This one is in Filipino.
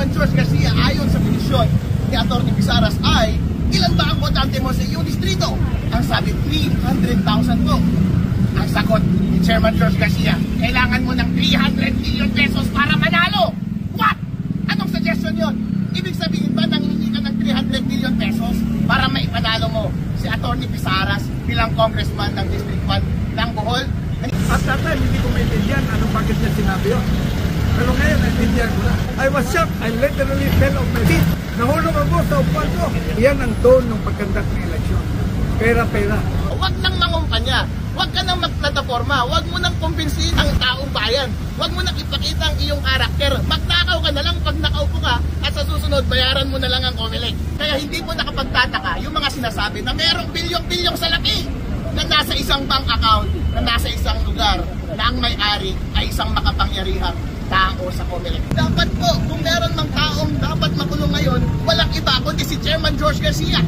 Chairman George Garcia, ayon sa petisyon ni Atty. Pizaras ay, ilan ba ang botante mo sa iyong distrito? Ang sabi, 300,000 po. Ang sagot ni Chairman George Garcia, kailangan mo ng 300 million pesos para manalo. What? Anong suggestion yon? Ibig sabihin ba nangingi ka ng 300 million pesos para maipanalo mo si Atty. Pizaras bilang congressman ng District 1 ng Bohol? At that time, hindi ko maintindihan anong bakit niya sinabi yun. Pero ngayon, naintindihan ko na. I was shocked. I literally fell off my feet. Nahulog ako sa upuan ko. Yan ang tone ng pagkandak ng eleksyon. Pera-pera. Huwag nang mangumpanya. Huwag ka nang magplataforma. Huwag mo nang kumbinsihin ang taong bayan. Huwag mo nang ipakita ang iyong karakter. Magnakaw ka na lang pag nakaupo ka at sa susunod, bayaran mo na lang ang COMELEC. Kaya hindi mo nakapagtataka yung mga sinasabi na mayroong bilyong-bilyong salapi na nasa isang bank account, na nasa isang lugar, na ang may-ari ay isang makapangyarihang tao sa COMELEC. Dapat po, kung meron mang taong dapat makulong ngayon, walang iba kundi si Chairman George Garcia.